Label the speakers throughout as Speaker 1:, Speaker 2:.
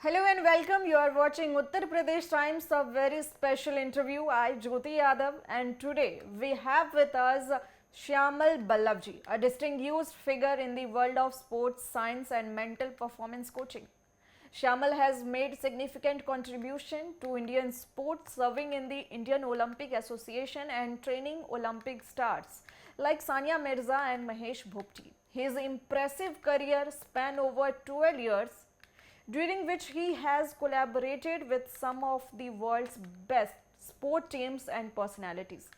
Speaker 1: Hello and welcome. You are watching Uttar Pradesh Times, a very special interview. I, Jyoti Yadav, and today we have with us Shayamal Vallabhjee, a distinguished figure in the world of sports science and mental performance coaching. Shayamal has made significant contribution to Indian sports, serving in the Indian Olympic Association and training Olympic stars like Sania, Mirza and Mahesh Bhupati. His impressive career span over 12 years, during which he has collaborated with some of the world's best sport teams and personalities.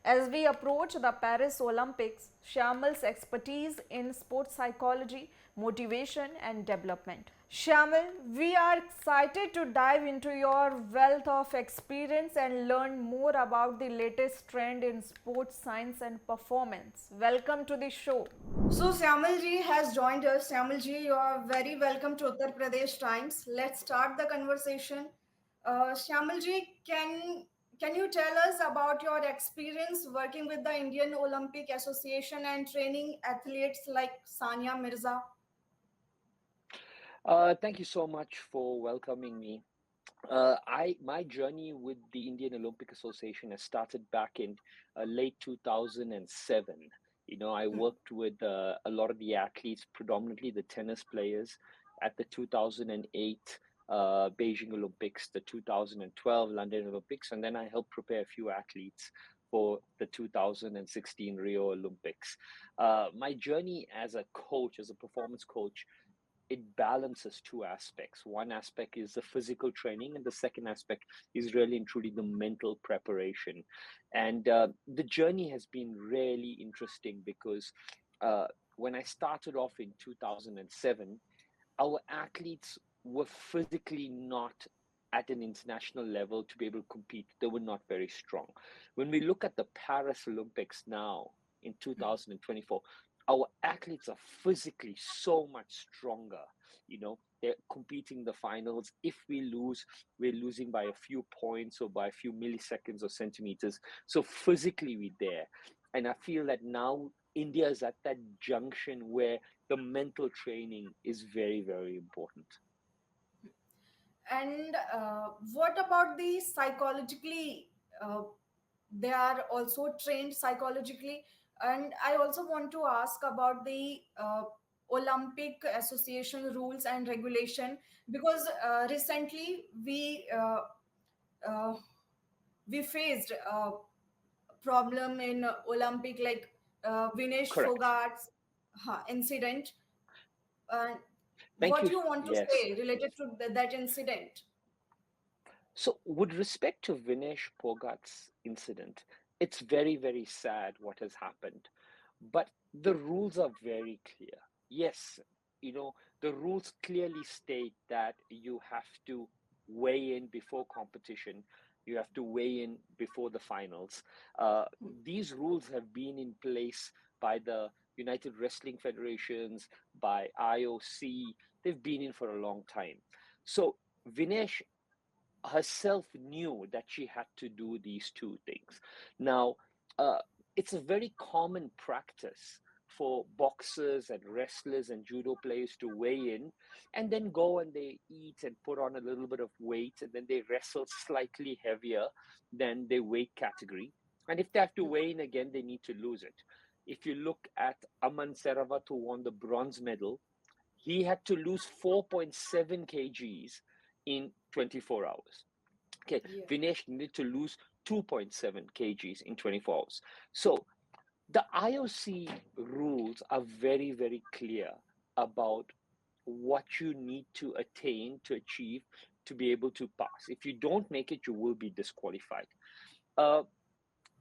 Speaker 1: As we approach the Paris Olympics, Shayamal's expertise in sports psychology, motivation, and development. Shayamal, we are excited to dive into your wealth of experience and learn more about the latest trend in sports science and performance. Welcome to the show. So Shayamal ji has joined us. Shayamal ji, you are very welcome to Uttar Pradesh Times. Let's start the conversation. Shayamal ji, can you tell us about your experience working with the Indian Olympic Association and training athletes like Sania Mirza?
Speaker 2: Thank you so much for welcoming me. My journey with the Indian Olympic Association has started back in late 2007. I worked with a lot of the athletes, predominantly the tennis players, at the 2008 Beijing Olympics, the 2012 London Olympics, and then I helped prepare a few athletes for the 2016 Rio Olympics. My journey as a coach, as a performance coach, it balances two aspects. One aspect is the physical training, and the second aspect is really and truly the mental preparation. And the journey has been really interesting because when I started off in 2007, our athletes were physically not at an international level to be able to compete. They were not very strong. When we look at the Paris Olympics now in 2024, our athletes are physically so much stronger. They're competing the finals. If we lose, we're losing by a few points or by a few milliseconds or centimeters. So physically we're there. And I feel that now India is at that junction where the mental training is very, very important.
Speaker 1: And what about the psychologically? They are also trained psychologically. And I also want to ask about the Olympic Association rules and regulation, because recently uh, we faced a problem in Olympic, like Vinesh
Speaker 2: Correct.
Speaker 1: Phogat's incident. Uh,
Speaker 2: Thank
Speaker 1: what
Speaker 2: you.
Speaker 1: you want to
Speaker 2: Yes.
Speaker 1: say related to that incident?
Speaker 2: So, with respect to Vinesh Phogat's incident, it's very, very sad what has happened. But the rules are very clear. Yes, the rules clearly state that you have to weigh in before competition, you have to weigh in before the finals. Uh, these rules have been in place by the United Wrestling Federations, by IOC. They've been in for a long time. So, Vinesh herself knew that she had to do these two things. Now, uh, it's a very common practice for boxers and wrestlers and judo players to weigh in and then go and they eat and put on a little bit of weight and then they wrestle slightly heavier than their weight category. And if they have to weigh in again, they need to lose it. If you look at Aman Seravat, who won the bronze medal, he had to lose 4.7 kgs in 24 hours. Okay,
Speaker 1: Yeah.
Speaker 2: Vinesh needed to lose 2.7 kgs in 24 hours. So the IOC rules are very, very clear about what you need to attain, to achieve, to be able to pass. If you don't make it, you will be disqualified. Uh,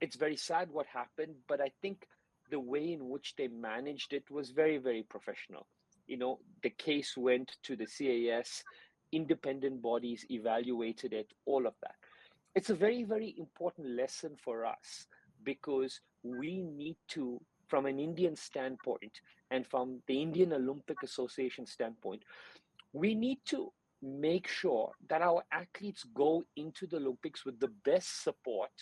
Speaker 2: it's very sad what happened, but I think the way in which they managed it was very, very professional. The case went to the CAS, independent bodies evaluated it, all of that. It's a very, very important lesson for us because we need to, from an Indian standpoint and from the Indian Olympic Association standpoint, we need to make sure that our athletes go into the Olympics with the best support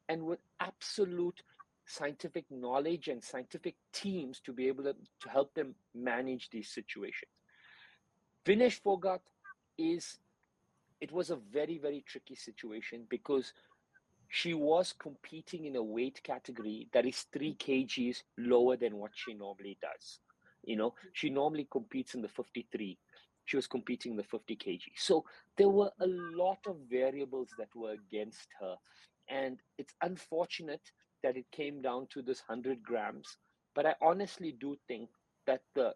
Speaker 2: and with absolute scientific knowledge and scientific teams to be able to help them manage these situations. Vinesh Phogat is it was a very, very tricky situation because she was competing in a weight category that is 3 kgs lower than what she normally does. She normally competes in the 53. She was competing in the 50 kg. So there were a lot of variables that were against her. And it's unfortunate that it came down to this 100 grams. But I honestly do think that the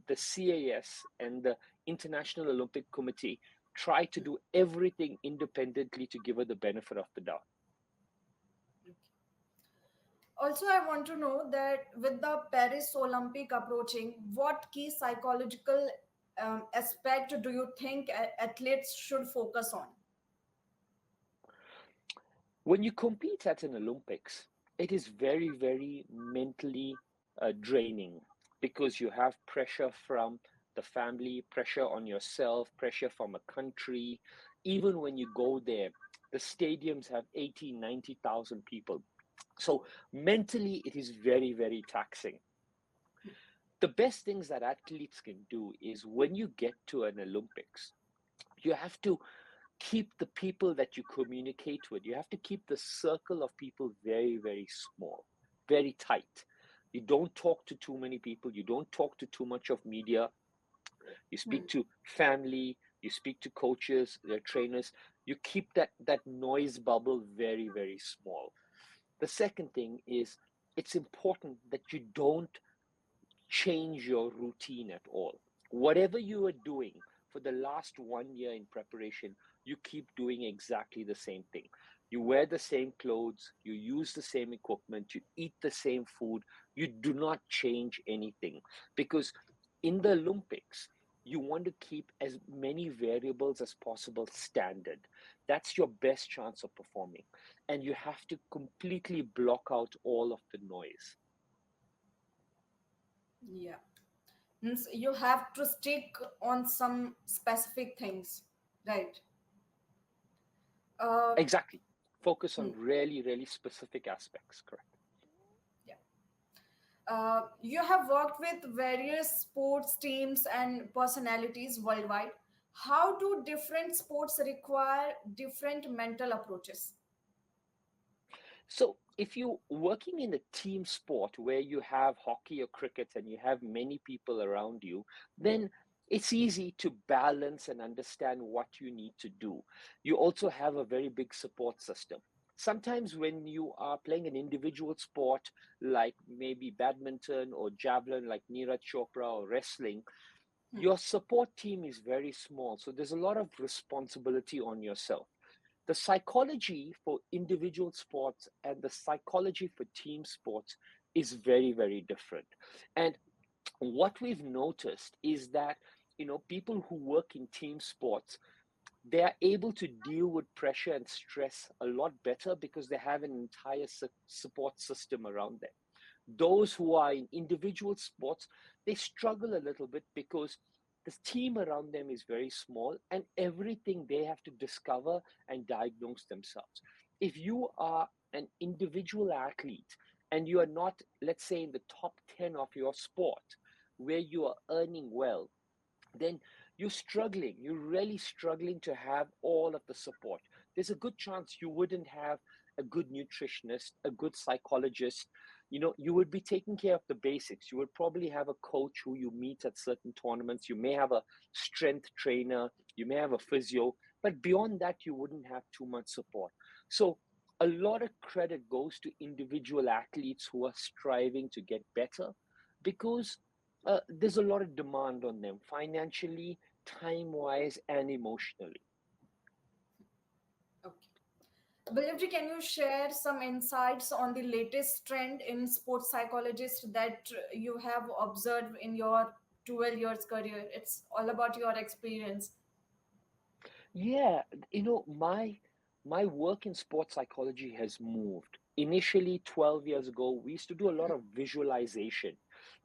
Speaker 2: CAS and the International Olympic Committee try to do everything independently to give her the benefit of the doubt.
Speaker 1: Also, I want to know that with the Paris Olympic approaching, what key psychological aspect do you think athletes should focus on?
Speaker 2: When you compete at an Olympics, it is very, very mentally draining because you have pressure from the family, pressure on yourself, pressure from a country. Even when you go there, the stadiums have 80, 90,000 people. So mentally, it is very, very taxing. The best things that athletes can do is when you get to an Olympics, you have to keep the people that you communicate with, you have to keep the circle of people very, very small, very tight. You don't talk to too many people, you don't talk to too much of media. You speak to family, you speak to coaches, their trainers. You keep that noise bubble very, very small. The second thing is it's important that you don't change your routine at all. Whatever you are doing for the last 1 year in preparation, you keep doing exactly the same thing. You wear the same clothes, you use the same equipment, you eat the same food, you do not change anything. Because in the Olympics, you want to keep as many variables as possible standard. That's your best chance of performing. And you have to completely block out all of the noise.
Speaker 1: Yeah. Means you have to stick on some specific things, right? Uh,
Speaker 2: Exactly. Focus
Speaker 1: hmm,
Speaker 2: on really, really specific aspects. Correct.
Speaker 1: yeah. You have worked with various sports teams and personalities worldwide. How do different sports require different mental approaches?
Speaker 2: So if you're working in a team sport where you have hockey or cricket and you have many people around you, then it's easy to balance and understand what you need to do. You also have a very big support system. Sometimes when you are playing an individual sport like maybe badminton or javelin like Neeraj Chopra or wrestling, your support team is very small. So there's a lot of responsibility on yourself. The psychology for individual sports and the psychology for team sports is very, very different. And what we've noticed is that, people who work in team sports, they are able to deal with pressure and stress a lot better because they have an entire support system around them. Those who are in individual sports, they struggle a little bit because the team around them is very small and everything they have to discover and diagnose themselves. If you are an individual athlete and you are not, let's say, in the top 10 of your sport where you are earning well, then you're really struggling to have all of the support. There's a good chance you wouldn't have a good nutritionist, a good psychologist. You would be taking care of the basics. You would probably have a coach who you meet at certain tournaments. You may have a strength trainer, you may have a physio, but beyond that, you wouldn't have too much support. So a lot of credit goes to individual athletes who are striving to get better because there's a lot of demand on them financially, time wise, and emotionally.
Speaker 1: Okay. Balevji, can you share some insights on the latest trend in sports psychologist that you have observed in your 12 years career? It's all about your experience.
Speaker 2: Yeah, my work in sports psychology has moved. Initially, 12 years ago, we used to do a lot of visualization.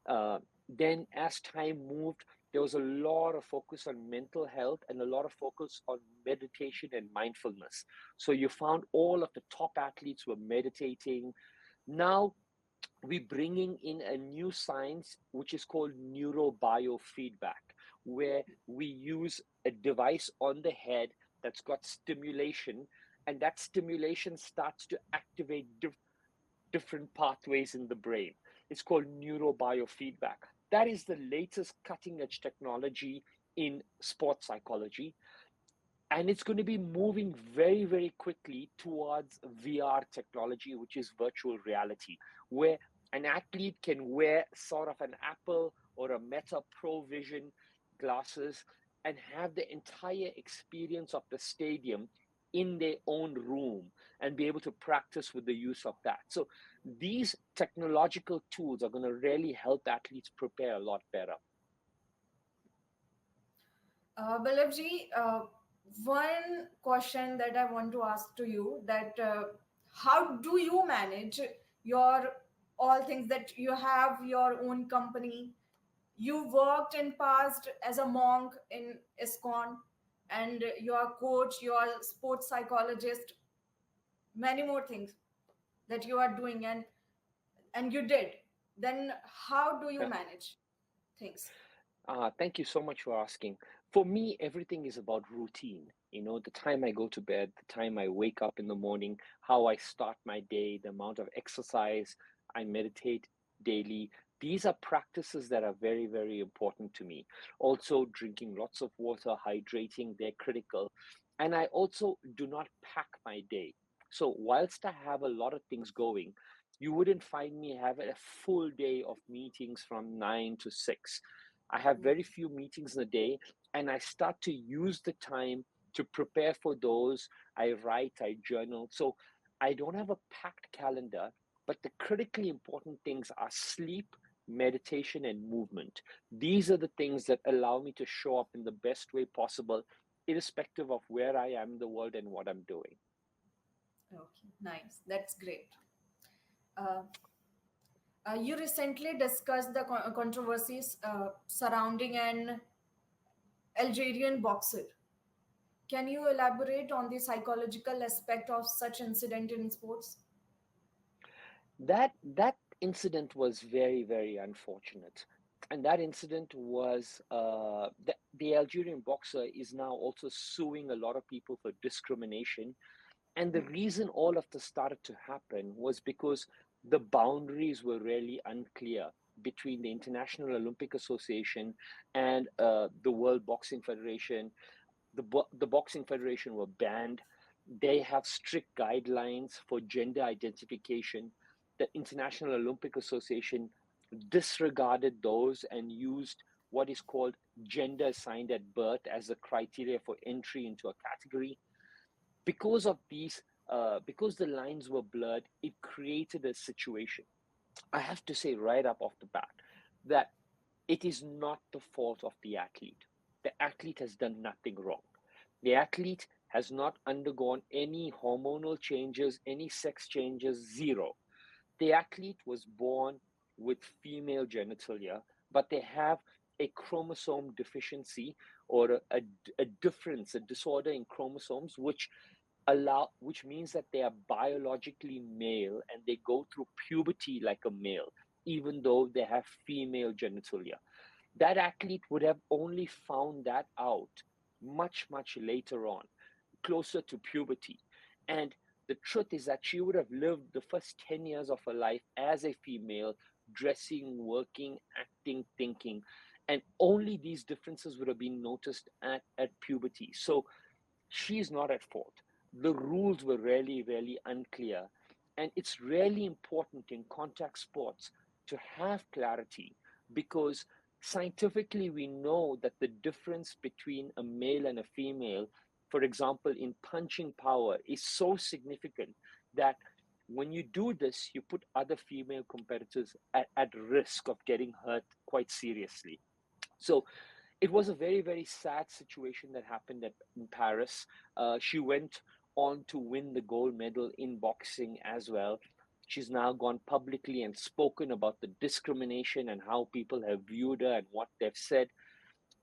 Speaker 2: Uh, then, as time moved, there was a lot of focus on mental health and a lot of focus on meditation and mindfulness. So you found all of the top athletes were meditating. Now we're bringing in a new science which is called neurobiofeedback, where we use a device on the head that's got stimulation, and that stimulation starts to activate different pathways in the brain. It's called neurobiofeedback. That is the latest cutting edge technology in sports psychology. And it's going to be moving very, very quickly towards VR technology, which is virtual reality, where an athlete can wear sort of an Apple or a Meta Pro Vision glasses and have the entire experience of the stadium in their own room and be able to practice with the use of that. So these technological tools are going to really help athletes prepare a lot better.
Speaker 1: Ballabji, one question that I want to ask to you, that how do you manage your all things, that you have your own company, you worked in past as a monk in ISKCON, and your coach, your sports psychologist, many more things that you are doing, and you did. Then how do you
Speaker 2: Yeah.
Speaker 1: manage things?
Speaker 2: Thank you so much for asking. For me, everything is about routine. The time I go to bed, the time I wake up in the morning, how I start my day, the amount of exercise, I meditate daily. These are practices that are very, very important to me. Also, drinking lots of water, hydrating, they're critical. And I also do not pack my day. So, whilst I have a lot of things going, you wouldn't find me having a full day of meetings from 9 to 6. I have very few meetings in a day, and I start to use the time to prepare for those. I write, I journal. So I don't have a packed calendar, but the critically important things are sleep, meditation, and movement. These are the things that allow me to show up in the best way possible, irrespective of where I am in the world and what I'm doing.
Speaker 1: Okay, nice. That's great. Uh, you recently discussed the controversies surrounding an Algerian boxer. Can you elaborate on the psychological aspect of such incident in sports?
Speaker 2: That incident was very, very unfortunate. And that incident was the Algerian boxer is now also suing a lot of people for discrimination. And the reason all of this started to happen was because the boundaries were really unclear between the International Olympic Association and the World Boxing Federation. The Boxing Federation were banned. They have strict guidelines for gender identification. The International Olympic Association disregarded those and used what is called gender assigned at birth as a criteria for entry into a category. Because of these, because the lines were blurred, it created a situation. I have to say right up off the bat that it is not the fault of the athlete. The athlete has done nothing wrong. The athlete has not undergone any hormonal changes, any sex changes, zero. The athlete was born with female genitalia, but they have a chromosome deficiency or a difference, a disorder in chromosomes, which means that they are biologically male and they go through puberty like a male, even though they have female genitalia. That athlete would have only found that out much, much later on, closer to puberty. And the truth is that she would have lived the first 10 years of her life as a female, dressing, working, acting, thinking. And only these differences would have been noticed at puberty. So she's not at fault. The rules were really, really unclear. And it's really important in contact sports to have clarity because scientifically we know that the difference between a male and a female, for example, in punching power, is so significant that when you do this, you put other female competitors at risk of getting hurt quite seriously. So it was a very, very sad situation that happened in Paris. She went on to win the gold medal in boxing as well. She's now gone publicly and spoken about the discrimination and how people have viewed her and what they've said.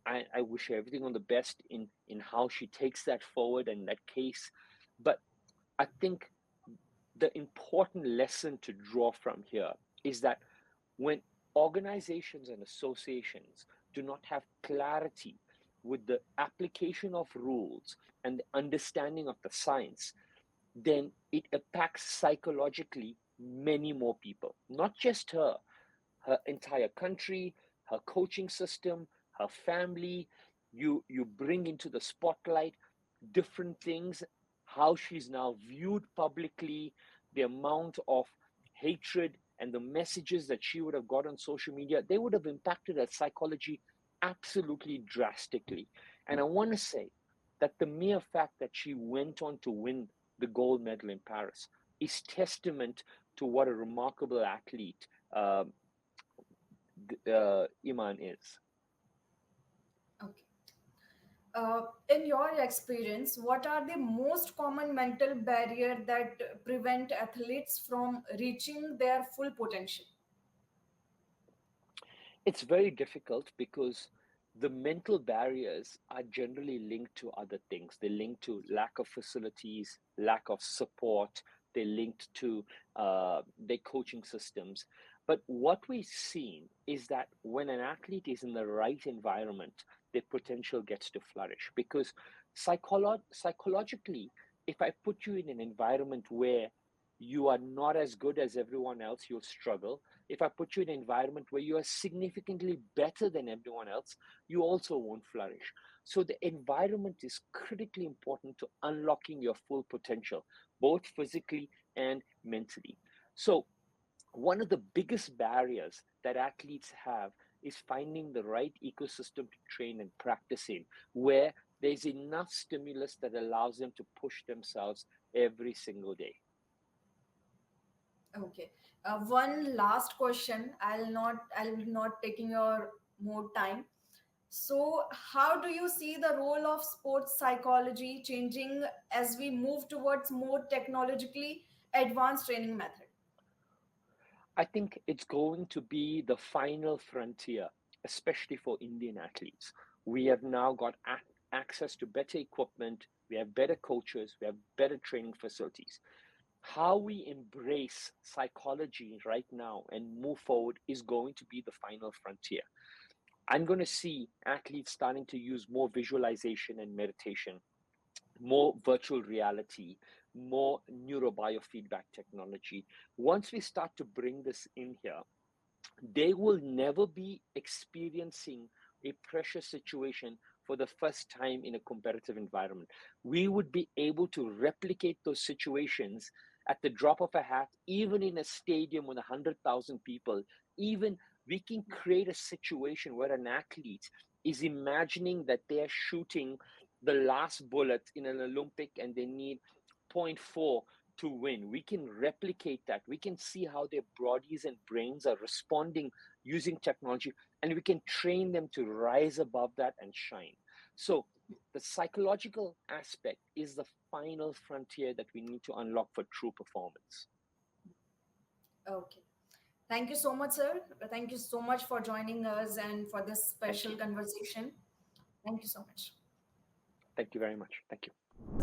Speaker 2: I wish her everything on the best in how she takes that forward and that case. But I think the important lesson to draw from here is that when organizations and associations do not have clarity with the application of rules and the understanding of the science, then it impacts psychologically many more people, not just her, her entire country, her coaching system, her family. You bring into the spotlight different things, how she's now viewed publicly, the amount of hatred and the messages that she would have got on social media, they would have impacted her psychology absolutely drastically. And I want to say that the mere fact that she went on to win the gold medal in Paris is testament to what a remarkable athlete Iman is.
Speaker 1: Okay. In your experience, what are the most common mental barrier that prevent athletes from reaching their full potential?
Speaker 2: It's very difficult because the mental barriers are generally linked to other things. They're linked to lack of facilities, lack of support, they're linked to their coaching systems. But what we've seen is that when an athlete is in the right environment, their potential gets to flourish. Because psychologically, if I put you in an environment where you are not as good as everyone else, you'll struggle. If I put you in an environment where you are significantly better than everyone else, you also won't flourish. So the environment is critically important to unlocking your full potential, both physically and mentally. So one of the biggest barriers that athletes have is finding the right ecosystem to train and practice in, where there's enough stimulus that allows them to push themselves every single day.
Speaker 1: Okay. One last question. I'll not taking your more time. So, how do you see the role of sports psychology changing as we move towards more technologically advanced training method?
Speaker 2: I think it's going to be the final frontier, especially for Indian athletes. We have now got access to better equipment, we have better coaches, we have better training facilities. How we embrace psychology right now and move forward is going to be the final frontier. I'm going to see athletes starting to use more visualization and meditation, more virtual reality, more neurobiofeedback technology. Once we start to bring this in here, they will never be experiencing a pressure situation for the first time in a competitive environment. We would be able to replicate those situations at the drop of a hat, even in a stadium with 100,000 people. Even we can create a situation where an athlete is imagining that they are shooting the last bullet in an Olympic and they need zero point 0.4 to win. We can replicate that. We can see how their bodies and brains are responding using technology, and we can train them to rise above that and shine. So the psychological aspect is the final frontier that we need to unlock for true performance.
Speaker 1: Okay. Thank you so much, sir. Thank you so much for joining us and for this
Speaker 2: Thank
Speaker 1: special
Speaker 2: you.
Speaker 1: conversation. Thank you so much.
Speaker 2: Thank you very much. Thank you.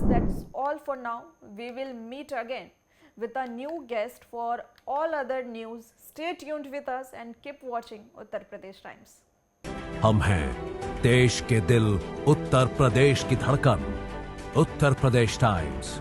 Speaker 1: That's all for now. We will meet again with a new guest for all other news. Stay tuned with us and keep watching Uttar Pradesh Times.
Speaker 3: हम हैं देश के दिल, उत्तर प्रदेश की धड़कन, Uttar Pradesh times.